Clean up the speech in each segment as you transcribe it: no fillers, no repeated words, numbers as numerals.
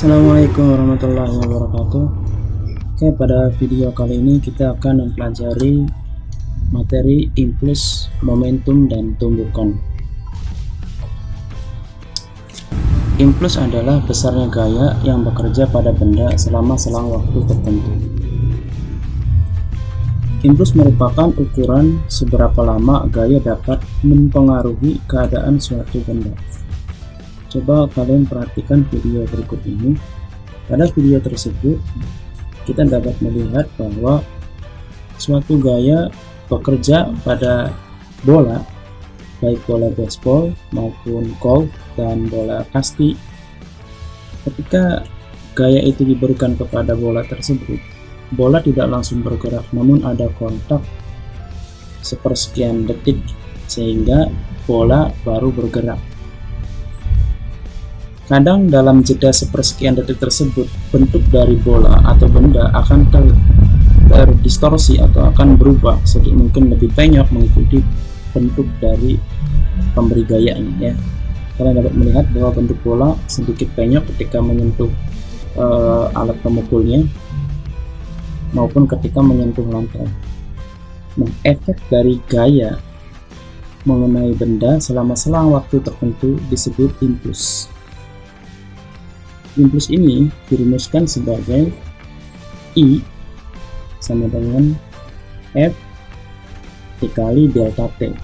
Assalamualaikum warahmatullahi wabarakatuh. Oke, pada video kali ini kita akan mempelajari materi impuls, momentum, dan tumbukan. Impuls adalah besarnya gaya yang bekerja pada benda selama selang waktu tertentu. Impuls merupakan ukuran seberapa lama gaya dapat mempengaruhi keadaan suatu benda. Coba kalian perhatikan video berikut ini. Pada video tersebut, kita dapat melihat bahwa suatu gaya bekerja pada bola, baik bola baseball maupun golf dan bola kasti. Ketika gaya itu diberikan kepada bola tersebut, bola tidak langsung bergerak, namun ada kontak sepersekian detik sehingga bola baru bergerak. Kadang dalam jeda sepersekian detik tersebut, bentuk dari bola atau benda akan terdistorsi atau akan berubah sedikit mungkin lebih penyok mengikuti bentuk dari pemberi gayanya ya. Kalian dapat melihat bahwa bentuk bola sedikit penyok ketika menyentuh alat pemukulnya maupun ketika menyentuh lantai. Nah, efek dari gaya mengenai benda selama selang waktu tertentu disebut impuls. Impuls ini dirumuskan sebagai I sama dengan F dikali delta T,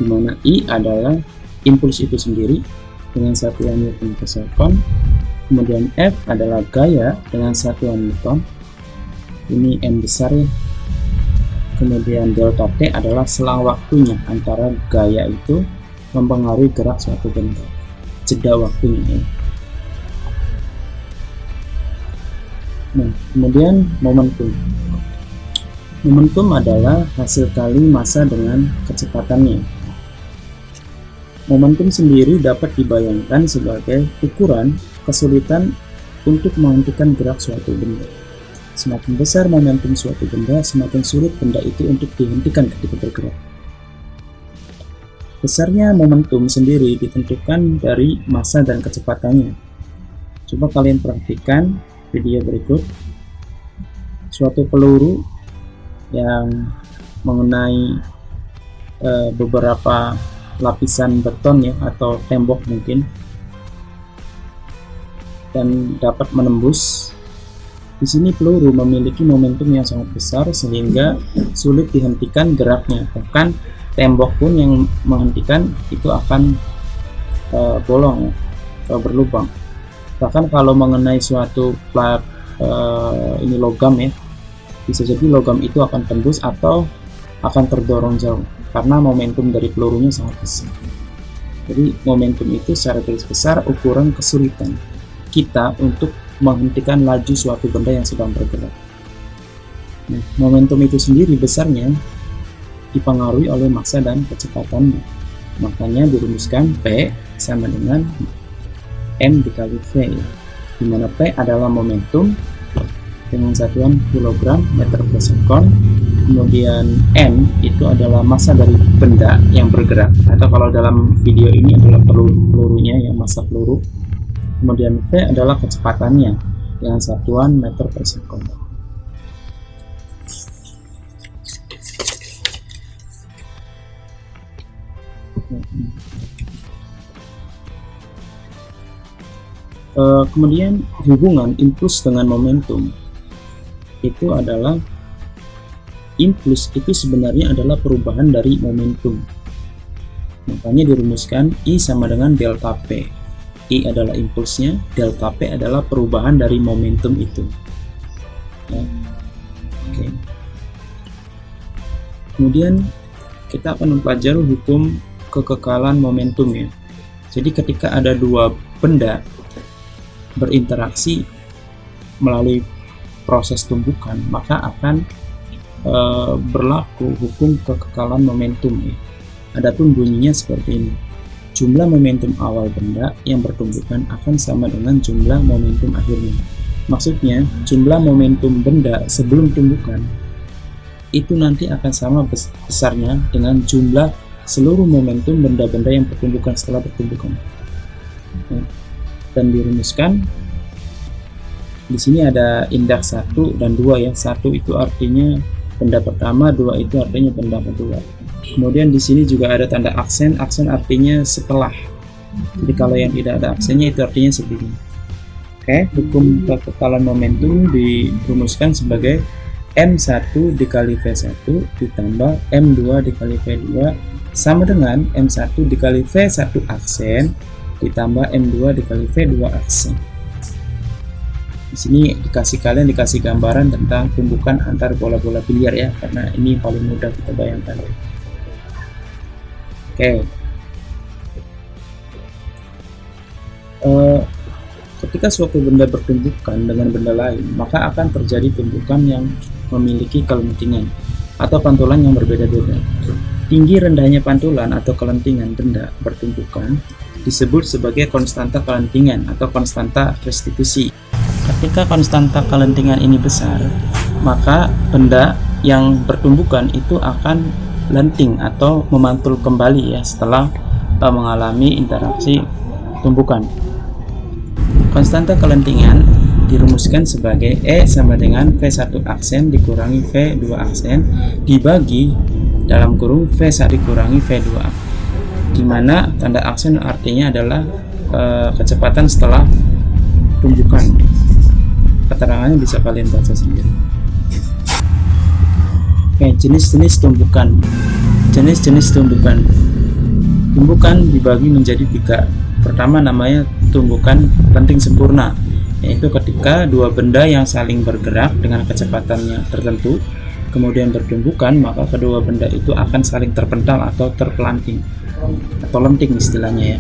di mana I adalah impuls itu sendiri dengan satuan Newton per second, kemudian F adalah gaya dengan satuan Newton, ini M besar ya, kemudian delta T adalah selang waktunya antara gaya itu mempengaruhi gerak suatu benda, jeda waktunya ya. Nah, kemudian momentum. Momentum adalah hasil kali massa dengan kecepatannya. Momentum sendiri dapat dibayangkan sebagai ukuran kesulitan untuk menghentikan gerak suatu benda. Semakin besar momentum suatu benda, semakin sulit benda itu untuk dihentikan ketika bergerak. Besarnya momentum sendiri ditentukan dari massa dan kecepatannya. Coba kalian perhatikan video berikut. Suatu peluru yang mengenai beberapa lapisan beton ya atau tembok mungkin dan dapat menembus. Di sini peluru memiliki momentum yang sangat besar sehingga sulit dihentikan geraknya. Bahkan tembok pun yang menghentikan itu akan bolong ya, atau berlubang. Bahkan kalau mengenai suatu plat ini logam ya, bisa jadi logam itu akan tembus atau akan terdorong jauh karena momentum dari pelurunya sangat besar. Jadi momentum itu secara garis besar ukuran kesulitan kita untuk menghentikan laju suatu benda yang sedang bergerak. Nah, momentum itu sendiri besarnya dipengaruhi oleh massa dan kecepatannya. Makanya dirumuskan P sama dengan M dikali V, di mana P adalah momentum dengan satuan kilogram meter per second, kemudian M itu adalah massa dari benda yang bergerak, atau kalau dalam video ini adalah pelurunya yang massa peluru, kemudian V adalah kecepatannya dengan satuan meter per second. Kemudian hubungan impuls dengan momentum itu adalah impuls itu sebenarnya adalah perubahan dari momentum. Makanya dirumuskan I sama dengan delta P. I adalah impulsnya, delta P adalah perubahan dari momentum itu. Ya. Oke. Kemudian kita akan mempelajari hukum kekekalan momentum ya. Jadi ketika ada dua benda berinteraksi melalui proses tumbukan, maka akan berlaku hukum kekekalan momentum ya. Adapun bunyinya seperti ini. Jumlah momentum awal benda yang bertumbukan akan sama dengan jumlah momentum akhirnya. Maksudnya, jumlah momentum benda sebelum tumbukan itu nanti akan sama besarnya dengan jumlah seluruh momentum benda-benda yang bertumbukan setelah bertumbukan. Dan dirumuskan Di sini ada indeks 1 dan 2 ya. 1 itu artinya benda pertama, 2 itu artinya benda kedua. Kemudian di sini juga ada tanda aksen. Aksen artinya setelah. Jadi kalau yang tidak ada aksennya itu artinya sebelum. Oke, hukum kekekalan momentum dirumuskan sebagai M1 dikali V1 ditambah M2 dikali V2 sama dengan M1 dikali V1 aksen ditambah M2 dikali V2 aksen. Di sini kalian dikasih gambaran tentang tumbukan antar bola-bola biliar ya, karena ini paling mudah kita bayangkan. Oke. Ketika suatu benda bertumbukan dengan benda lain, maka akan terjadi tumbukan yang memiliki kelentingan atau pantulan yang berbeda-beda. Tinggi rendahnya pantulan atau kelentingan benda bertumbukan disebut sebagai konstanta kelentingan atau konstanta restitusi. Ketika konstanta kelentingan ini besar, maka benda yang bertumbukan itu akan lenting atau memantul kembali ya setelah mengalami interaksi tumbukan. Konstanta kelentingan dirumuskan sebagai E sama dengan V1 aksen dikurangi V2 aksen dibagi dalam kurung V1 dikurangi V2, di mana tanda aksen artinya adalah kecepatan setelah tumbukan. Keterangannya bisa kalian baca sendiri. Oke, jenis-jenis tumbukan. Jenis-jenis tumbukan. Tumbukan dibagi menjadi 3. Pertama namanya tumbukan lenting sempurna, yaitu ketika dua benda yang saling bergerak dengan kecepatannya tertentu kemudian bertumbukan, maka kedua benda itu akan saling terpental atau terpelanting atau lenting istilahnya ya.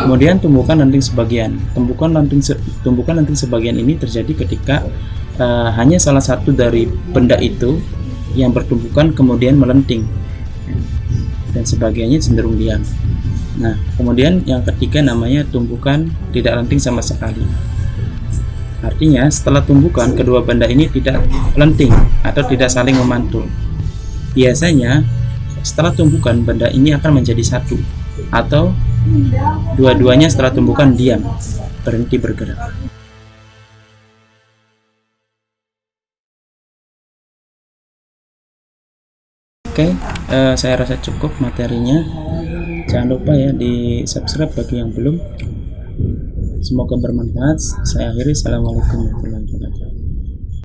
Kemudian tumbukan lenting sebagian. Tumbukan lenting sebagian ini terjadi ketika hanya salah satu dari benda itu yang bertumbukan kemudian melenting dan sebagiannya cenderung diam. Nah, kemudian yang ketiga namanya tumbukan tidak lenting sama sekali. Artinya setelah tumbukan kedua benda ini tidak lenting atau tidak saling memantul. Biasanya setelah tumbukan benda ini akan menjadi satu atau dua-duanya setelah tumbukan diam, berhenti bergerak. Oke, saya rasa cukup materinya. Jangan lupa ya di subscribe bagi yang belum. Semoga bermanfaat. Saya akhiri. Assalamualaikum warahmatullahi wabarakatuh.